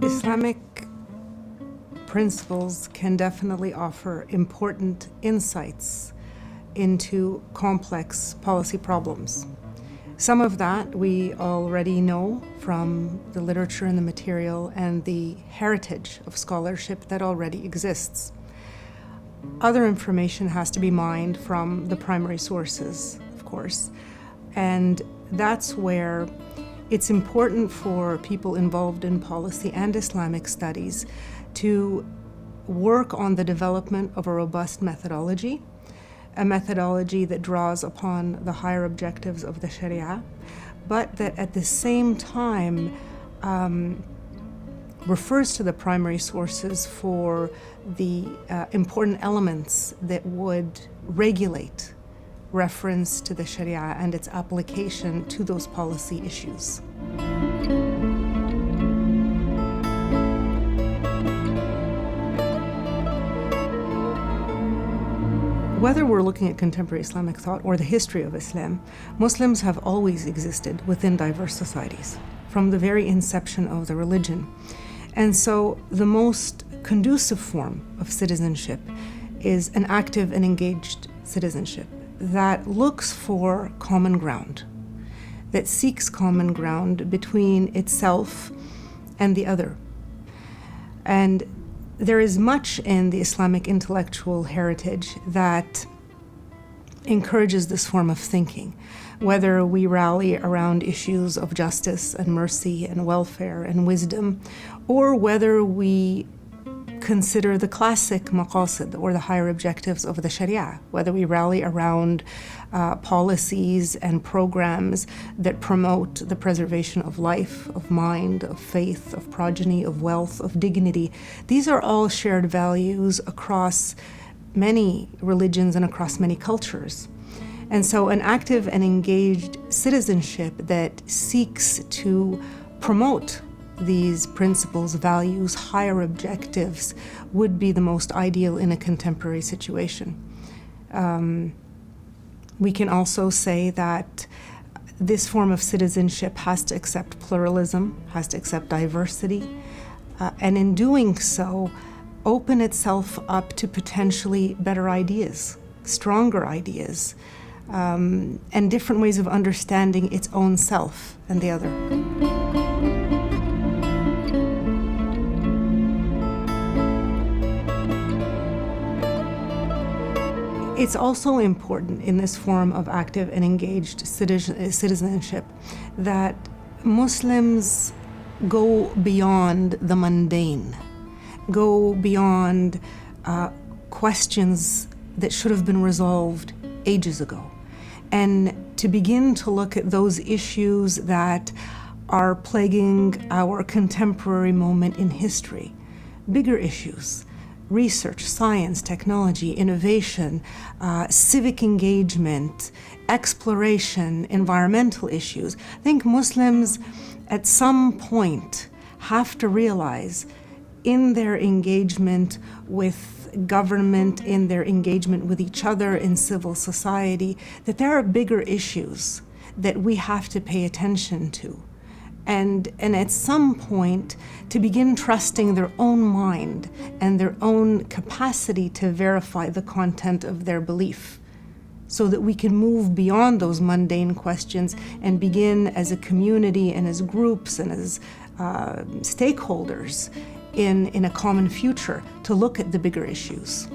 Islamic principles can definitely offer important insights into complex policy problems. Some of that we already know from the literature and the material and the heritage of scholarship that already exists. Other information has to be mined from the primary sources, of course, and that's where it's important for people involved in policy and Islamic studies to work on the development of a robust methodology, a methodology that draws upon the higher objectives of the Sharia, but that at the same time refers to the primary sources for the important elements that would regulate reference to the Sharia and its application to those policy issues. Whether we're looking at contemporary Islamic thought or the history of Islam, Muslims have always existed within diverse societies from the very inception of the religion. And so the most conducive form of citizenship is an active and engaged citizenship that looks for common ground, that seeks common ground between itself and the other. And there is much in the Islamic intellectual heritage that encourages this form of thinking, whether we rally around issues of justice and mercy and welfare and wisdom, or whether we consider the classic maqasid or the higher objectives of the Sharia, whether we rally around policies and programs that promote the preservation of life, of mind, of faith, of progeny, of wealth, of dignity. These are all shared values across many religions and across many cultures. And so an active and engaged citizenship that seeks to promote these principles, values, higher objectives would be the most ideal in a contemporary situation. We can also say that this form of citizenship has to accept pluralism, has to accept diversity, and in doing so, open itself up to potentially better ideas, stronger ideas, and different ways of understanding its own self and the other. It's also important in this form of active and engaged citizenship that Muslims go beyond the mundane, go beyond questions that should have been resolved ages ago, and to begin to look at those issues that are plaguing our contemporary moment in history, bigger issues. Research, science, technology, innovation, civic engagement, exploration, environmental issues. I think Muslims at some point have to realize in their engagement with government, in their engagement with each other in civil society, that there are bigger issues that we have to pay attention to. And at some point, to begin trusting their own mind and their own capacity to verify the content of their belief, so that we can move beyond those mundane questions and begin as a community and as groups and as stakeholders in a common future to look at the bigger issues.